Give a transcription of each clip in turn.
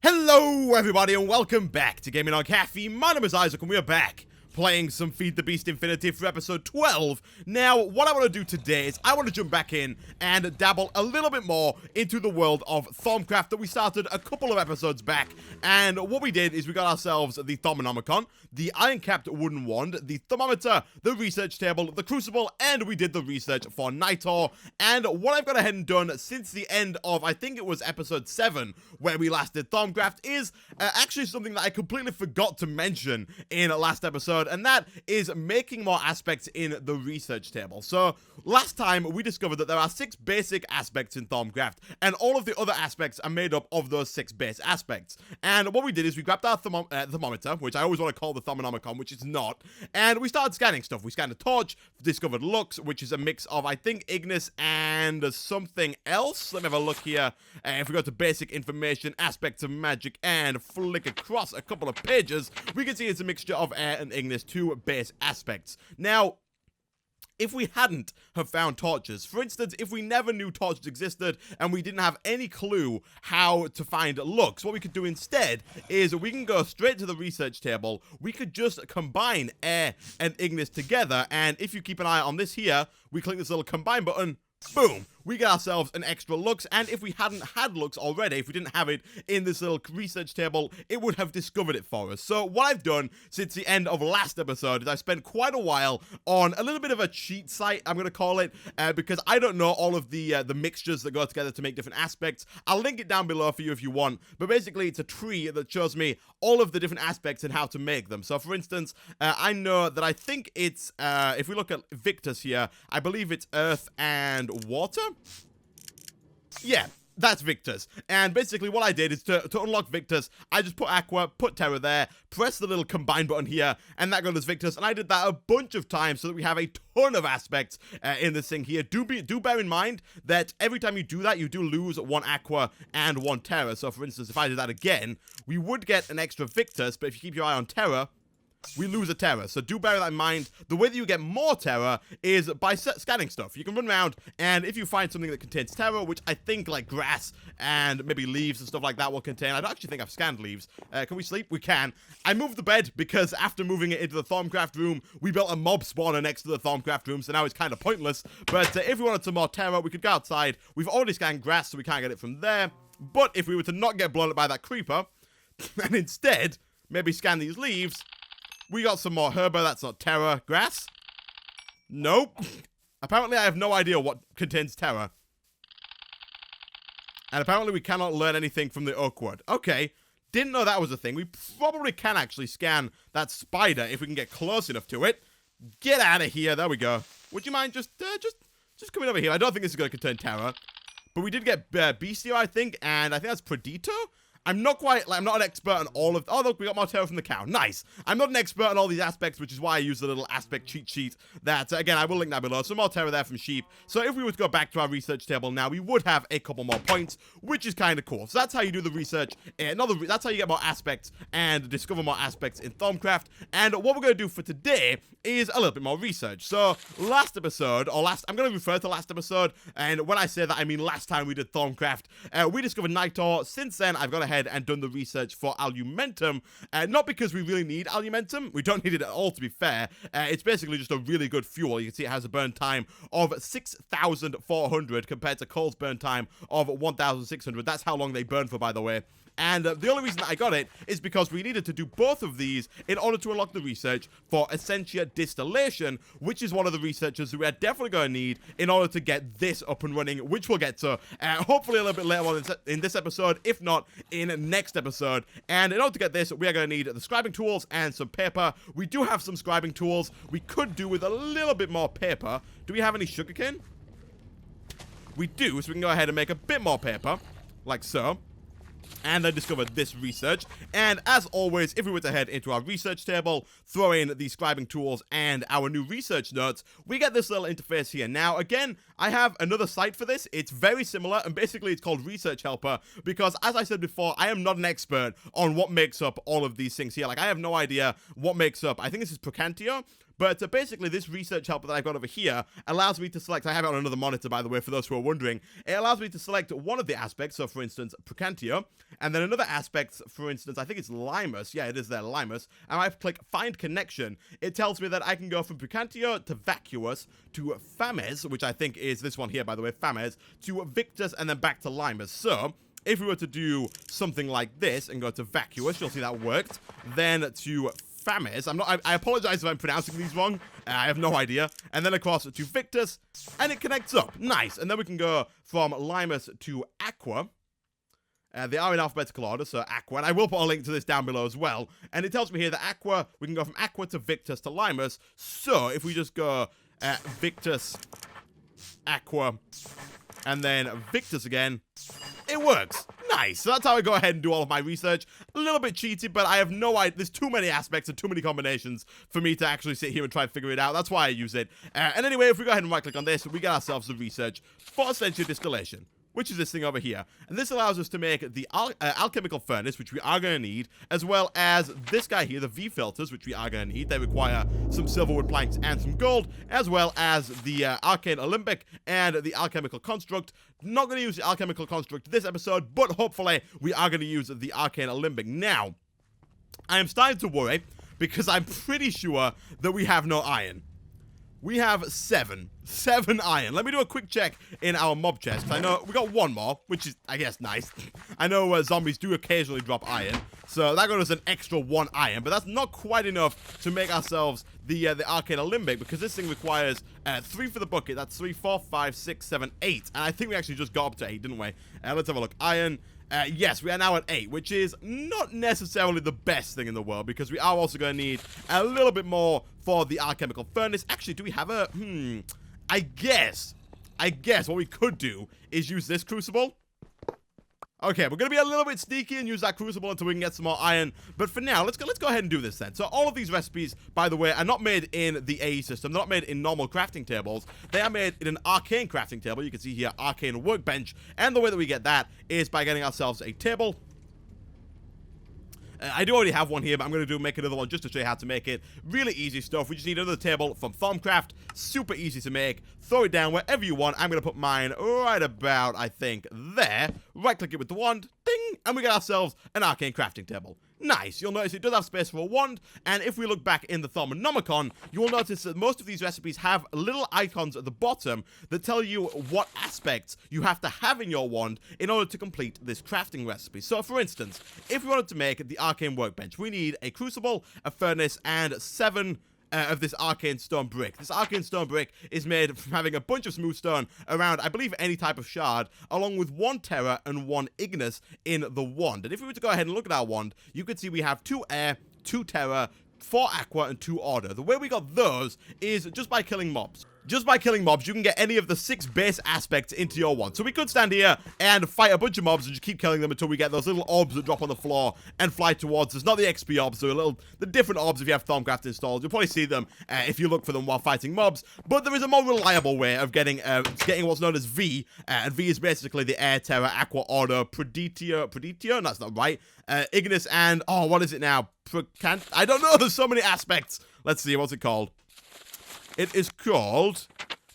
Hello everybody and welcome back to Gaming on Caffeine. My name is Isaac and we are back playing some FTB Infinity for episode 12. Now, what I want to do today is I want to jump back in and dabble a little bit more into the world of Thermcraft that we started a couple of episodes back. And what we did is we got ourselves the Thermonomicon, the iron-capped wooden wand, the thermometer, the research table, the crucible, and we did the research for Nitor. And what I've gone ahead and done since the end of, I think it was episode 7, where we last did Thermcraft, is actually something that I completely forgot to mention in last episode, and that is making more aspects in the research table. So last time we discovered that there are 6 basic aspects in Thermcraft, and all of the other aspects are made up of those 6 base aspects. And what we did is we grabbed our thermometer, which I always want to call the Thermonomicon, which it's not, and we started scanning stuff. We scanned a torch, discovered Lux, which is a mix of, I think, Ignis and something else. Let me have a look here. If we go to basic information, aspects of magic, and flick across a couple of pages, we can see it's a mixture of air and Ignis, 2 base aspects. Now, if we hadn't have found torches, for instance, if we never knew torches existed and we didn't have any clue how to find Lux, what we could do instead is we can go straight to the research table. We could just combine air and Ignis together, and if you keep an eye on this here, we click this little combine button, boom, we get ourselves an extra Lux. And if we hadn't had Lux already, if we didn't have it in this little research table, it would have discovered it for us. So what I've done since the end of last episode is I spent quite a while on a little bit of a cheat site, I'm going to call it, because I don't know all of the mixtures that go together to make different aspects. I'll link it down below for you if you want, but basically it's a tree that shows me all of the different aspects and how to make them. So for instance, I know that I think it's, if we look at Victus here, I believe it's earth and water? Yeah, that's Victus. And basically what I did is to unlock Victus, I just put Aqua, put Terra there, press the little combine button here, and that got us Victus. And I did that a bunch of times so that we have a ton of aspects in this thing here. Do bear in mind that every time you do that, you do lose 1 Aqua and 1 Terra. So for instance, if I did that again, we would get an extra Victus, but if you keep your eye on Terra, we lose a Terra. So do bear that in mind. The way that you get more Terra is by scanning stuff. You can run around, and if you find something that contains Terra, which I think like grass and maybe leaves and stuff like that will contain. I don't actually think I've scanned leaves. Can we sleep? We can. I moved the bed because after moving it into the Thermcraft room, we built a mob spawner next to the Thermcraft room, so now it's kind of pointless. But if we wanted some more Terra, we could go outside. We've already scanned grass, so we can't get it from there. But if we were to not get blown up by that creeper, and instead maybe scan these leaves, we got some more herba. That's not Terra. Grass? Nope. Apparently I have no idea what contains Terra. And apparently we cannot learn anything from the oak wood. Okay. Didn't know that was a thing. We probably can actually scan that spider if we can get close enough to it. Get out of here. There we go. Would you mind just coming over here? I don't think this is going to contain Terra. But we did get Bestial, I think. And I think that's Predito. I'm not an expert on all of, oh look, we got more Terra from the cow, nice. I'm not an expert on all these aspects, which is why I use the little aspect cheat sheet that, again, I will link that below. Some more Terra there from sheep. So if we were to go back to our research table now, we would have a couple more points, which is kind of cool. So that's how you do the research, that's how you get more aspects and discover more aspects in Thermcraft. And what we're going to do for today is a little bit more research. So last episode, I'm going to refer to last episode, and when I say that, I mean last time we did Thermcraft, we discovered Nitor. Since then, I've gone ahead and done the research for alumentum, not because we really need alumentum. We don't need it at all, to be fair. It's basically just a really good fuel. You can see it has a burn time of 6,400 compared to coal's burn time of 1,600. That's how long they burn for, by the way. And the only reason that I got it is because we needed to do both of these in order to unlock the research for SeNtiMeL distillation, which is one of the researchers that we are definitely going to need in order to get this up and running, which we'll get to hopefully a little bit later on in this episode, if not in next episode. And in order to get this, we are going to need the scribing tools and some paper. We do have some scribing tools. We could do with a little bit more paper. Do we have any sugarcane? We do, so we can go ahead and make a bit more paper, like so. And I discovered this research. And as always, if we were to head into our research table, throw in the scribing tools and our new research notes, we get this little interface here. Now, again, I have another site for this. It's very similar, and basically it's called Research Helper, because as I said before, I am not an expert on what makes up all of these things here. Like, I have no idea what makes up, I think this is Procantio, But basically, this research helper that I've got over here allows me to select, I have it on another monitor, by the way, for those who are wondering. It allows me to select one of the aspects, so for instance, Procantio, and then another aspect, for instance, I think it's Limus. Yeah, it is there, Limus. And I click Find Connection. It tells me that I can go from Procantio to Vacuous to Fames, which I think is this one here, by the way, Fames, to Victus, and then back to Limus. So if we were to do something like this and go to Vacuous, you'll see that worked. Then to Fames, I apologize if I'm pronouncing these wrong. I have no idea. And then across to Victus, and it connects up. Nice. And then we can go from Limus to Aqua. They are in alphabetical order, so Aqua. And I will put a link to this down below as well. And it tells me here that Aqua, we can go from Aqua to Victus to Limus. So if we just go Victus, Aqua, and then Victus again, it works. Nice. So that's how I go ahead and do all of my research. A little bit cheaty, but I have no idea. There's too many aspects and too many combinations for me to actually sit here and try and figure it out. That's why I use it. And anyway, if we go ahead and right-click on this, we get ourselves the research for SeNtiMeL distillation, which is this thing over here. And this allows us to make the alchemical furnace, which we are going to need, as well as this guy here, the V filters, which we are going to need. They require some silverwood planks and some gold, as well as the arcane alembic and the alchemical construct. Not going to use the alchemical construct this episode, but hopefully we are going to use the arcane alembic. Now, I am starting to worry because I'm pretty sure that we have no iron. We have 7 iron. Let me do a quick check in our mob chest. I know we got 1 more, which is, I guess, nice. I know zombies do occasionally drop iron, so that got us an extra 1 iron, but that's not quite enough to make ourselves the arcane alembic, because this thing requires 3 for the bucket. That's 3, 4, 5, 6, 7, 8, and I think we actually just got up to 8, didn't we? Let's have a look. Iron. Yes, we are now at 8, which is not necessarily the best thing in the world, because we are also going to need a little bit more for the alchemical furnace. Actually, do we have a... I guess what we could do is use this crucible. Okay, we're going to be a little bit sneaky and use that crucible until we can get some more iron. But for now, let's go ahead and do this then. So all of these recipes, by the way, are not made in the AE system. They're not made in normal crafting tables. They are made in an arcane crafting table. You can see here, arcane workbench. And the way that we get that is by getting ourselves a table. I do already have one here, but I'm going to make another one just to show you how to make it. Really easy stuff. We just need another table from Thermcraft. Super easy to make. Throw it down wherever you want. I'm going to put mine right about, I think, there. Right-click it with the wand. Ding! And we get ourselves an arcane crafting table. Nice. You'll notice it does have space for a wand, and if we look back in the Thermonomicon, you will notice that most of these recipes have little icons at the bottom that tell you what aspects you have to have in your wand in order to complete this crafting recipe. So, for instance, if we wanted to make the arcane workbench, we need a crucible, a furnace, and 7 of this arcane stone brick. This arcane stone brick is made from having a bunch of smooth stone around, I believe, any type of shard, along with 1 terra and 1 ignis in the wand. And if we were to go ahead and look at our wand, you could see we have 2 air, 2 terra, 4 aqua, and 2 order. The way we got those is just by killing mobs. Just by killing mobs, you can get any of the 6 base aspects into your wand. So we could stand here and fight a bunch of mobs and just keep killing them until we get those little orbs that drop on the floor and fly towards us. Not the XP orbs, they're the different orbs if you have Thermcraft installed. You'll probably see them if you look for them while fighting mobs. But there is a more reliable way of getting what's known as V. And V is basically the air, terra, aqua, order, preditio? No, that's not right. Ignis and, oh, what is it now? I don't know, there's so many aspects. Let's see, what's it called? It is called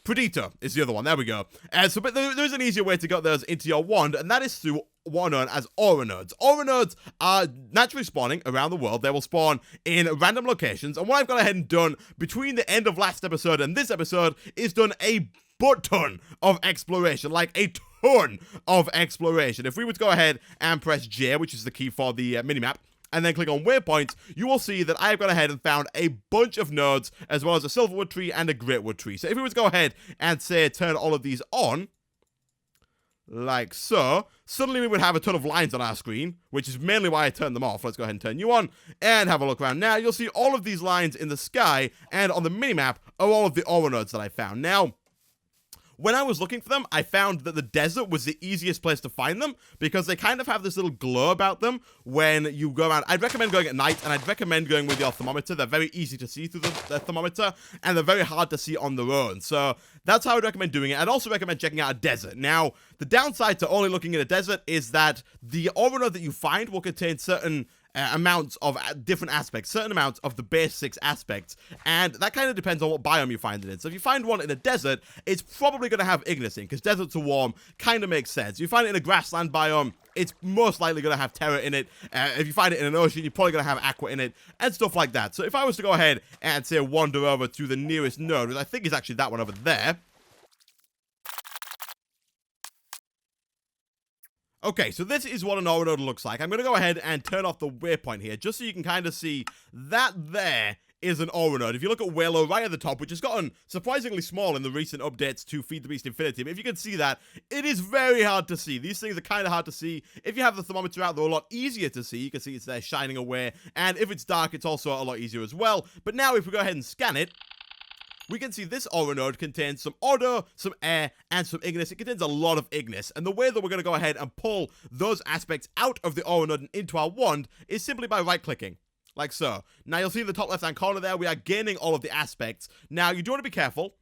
Predator, is the other one. There we go. But there's an easier way to get those into your wand, and that is through what are known as aura nodes. Aura nodes are naturally spawning around the world. They will spawn in random locations, and what I've gone ahead and done between the end of last episode and this episode is done a butt-ton of exploration, like a ton of exploration. If we were to go ahead and press J, which is the key for the minimap, and then click on waypoints, you will see that I've gone ahead and found a bunch of nodes, as well as a silverwood tree and a greatwood tree. So if we were to go ahead and say turn all of these on, like so, suddenly we would have a ton of lines on our screen, which is mainly why I turned them off. Let's go ahead and turn you on, and have a look around. Now, you'll see all of these lines in the sky, and on the minimap are all of the aura nodes that I found. Now, when I was looking for them, I found that the desert was the easiest place to find them because they kind of have this little glow about them when you go around. I'd recommend going at night, and I'd recommend going with your thermometer. They're very easy to see through the thermometer, and they're very hard to see on their own. So that's how I'd recommend doing it. I'd also recommend checking out a desert. Now, the downside to only looking at a desert is that the aura node that you find will contain certain amounts of different aspects, certain amounts of the base 6 aspects, and that kind of depends on what biome you find it in. So if you find one in a desert, it's probably going to have Ignis in, because deserts are warm, kind of makes sense. If you find it in a grassland biome, it's most likely going to have Terra in it. If you find it in an ocean, you're probably going to have Aqua in it, and stuff like that. So if I was to go ahead and, say, wander over to the nearest node, which I think is actually that one over there. Okay, so this is what an ore node looks like. I'm going to go ahead and turn off the waypoint here, just so you can kind of see that there is an ore node. If you look at Whalo right at the top, which has gotten surprisingly small in the recent updates to Feed the Beast Infinity, but if you can see that, it is very hard to see. These things are kind of hard to see. If you have the thermometer out, they're a lot easier to see. You can see it's there shining away, and if it's dark, it's also a lot easier as well. But now if we go ahead and scan it, we can see this ore node contains some order, some air, and some Ignis. It contains a lot of Ignis, and the way that we're going to go ahead and pull those aspects out of the ore node and into our wand is simply by right-clicking. Like so. Now you'll see in the top left-hand corner there, we are gaining all of the aspects. Now you do want to be careful,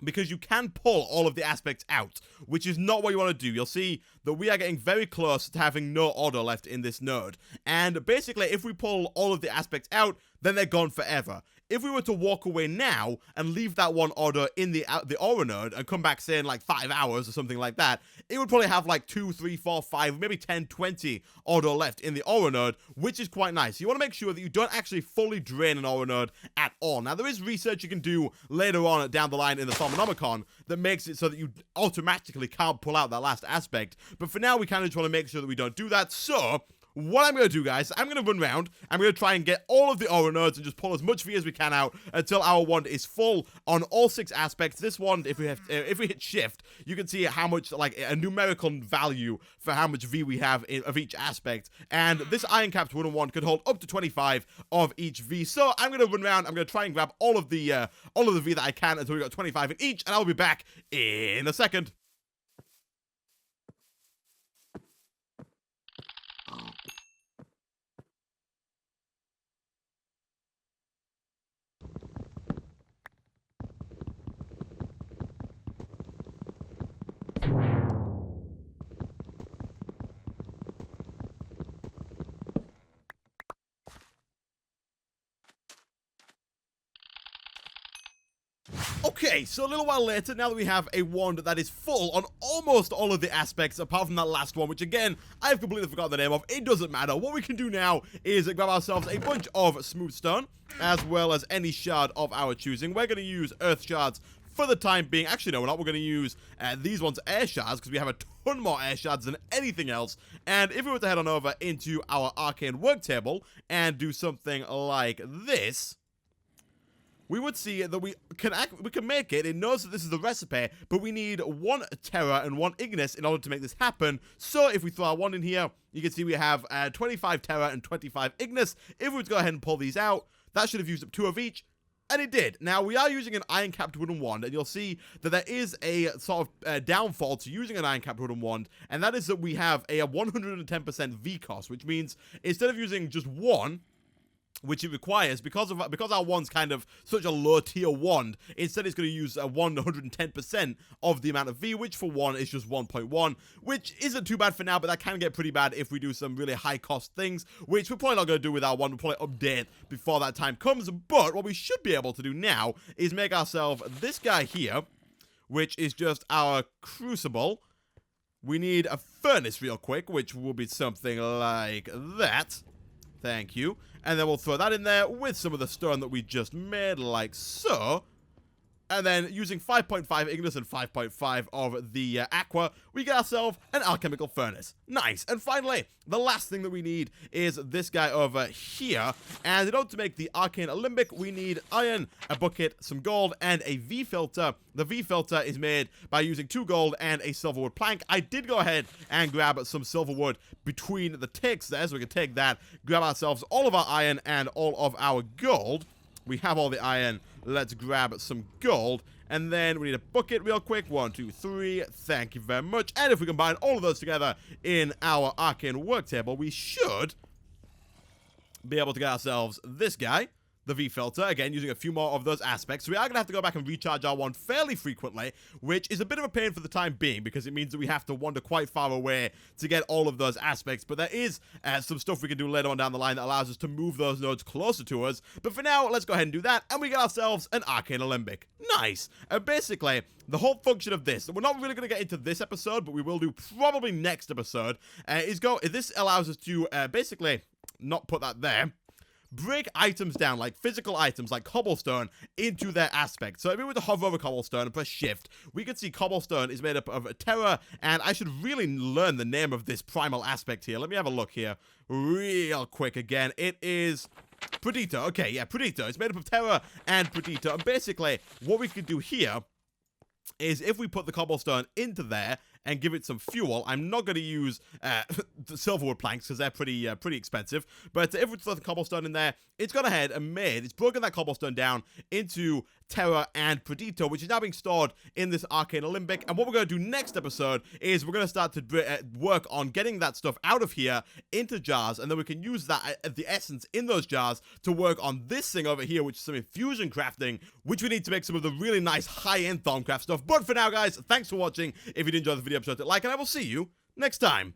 because you can pull all of the aspects out, which is not what you want to do. You'll see that we are getting very close to having no order left in this node. And basically, if we pull all of the aspects out, then they're gone forever. If we were to walk away now and leave that one order in the aura node and come back, say, in like 5 hours or something like that, it would probably have like 2, 3, 4, 5, maybe 10, 20 order left in the aura node, which is quite nice. You want to make sure that you don't actually fully drain an aura node at all. Now, there is research you can do later on down the line in the Thaumonomicon that makes it so that you automatically can't pull out that last aspect. But for now, we kind of just want to make sure that we don't do that. So what I'm going to do, guys, I'm going to run around. I'm going to try and get all of the aura nodes and just pull as much V as we can out until our wand is full on all 6 aspects. This wand, if we hit shift, you can see how much, like, a numerical value for how much V we have of each aspect. And this iron capped wooden wand could hold up to 25 of each V. So I'm going to run around. I'm going to try and grab all of the V that I can until we got 25 in each, and I'll be back in a second. Okay, so a little while later, now that we have a wand that is full on almost all of the aspects, apart from that last one, which again, I've completely forgotten the name of, it doesn't matter. What we can do now is grab ourselves a bunch of smooth stone, as well as any shard of our choosing. We're going to use earth shards for the time being. Actually, no, we're not. We're going to use these ones, air shards, because we have a ton more air shards than anything else. And if we were to head on over into our arcane work table and do something like this, we would see that we can make it. It knows that this is the recipe, but we need 1 Terra and 1 Ignis in order to make this happen. So if we throw our wand in here, you can see we have 25 Terra and 25 Ignis. If we were to go ahead and pull these out, that should have used up 2 of each. And it did. Now, we are using an iron-capped wooden wand, and you'll see that there is a sort of downfall to using an iron-capped wooden wand, and that is that we have a 110% V cost, which means instead of using just 1, which it requires, because our wand's kind of such a low tier wand, instead it's going to use 110% of the amount of V, which for 1 is just 1.1, which isn't too bad for now, but that can get pretty bad if we do some really high cost things, which we're probably not going to do with our wand. We'll probably update before that time comes. But what we should be able to do now is make ourselves this guy here, which is just our crucible. We need a furnace real quick, which will be something like that. Thank you. And then we'll throw that in there with some of the stone that we just made, like so. And then using 5.5 Ignis and 5.5 of the Aqua, we get ourselves an alchemical furnace. Nice. And finally, the last thing that we need is this guy over here. And in order to make the Arcane Alembic, we need iron, a bucket, some gold, and a V-filter. The V-filter is made by using 2 gold and a silverwood plank. I did go ahead and grab some silverwood between the ticks there, so we can take that, grab ourselves all of our iron and all of our gold. We have all the iron. Let's grab some gold. And then we need a bucket real quick. 1, 2, 3. Thank you very much. And if we combine all of those together in our arcane work table, we should be able to get ourselves this guy. the V filter, again, using a few more of those aspects. So we are going to have to go back and recharge our one fairly frequently, which is a bit of a pain for the time being, because it means that we have to wander quite far away to get all of those aspects. But there is some stuff we can do later on down the line that allows us to move those nodes closer to us. But for now, let's go ahead and do that, and we get ourselves an Arcane Alembic. Nice! Basically, the whole function of this, we're not really going to get into this episode, but we will do probably next episode, this allows us to basically not put that there, break items down, like physical items, like cobblestone, into their aspects. So if we were to hover over cobblestone and press shift, we could see cobblestone is made up of terra, and I should really learn the name of this primal aspect here. Let me have a look here real quick again. It is Predito. Okay, yeah, Predito. It's made up of terra and Predito. And basically, what we could do here is if we put the cobblestone into there and give it some fuel. I'm not going to use the silverwood planks because they're pretty expensive. But if we throw the cobblestone in there, it's gone ahead and it's broken that cobblestone down into terra and Predito, which is now being stored in this Arcane Alembic. And what we're going to do next episode is we're going to start to work on getting that stuff out of here into jars, and then we can use that the essence in those jars to work on this thing over here, which is some infusion crafting, which we need to make some of the really nice high-end Thaumcraft stuff. But for now, guys, thanks for watching. If you did enjoy the video episode, like, and I will see you next time.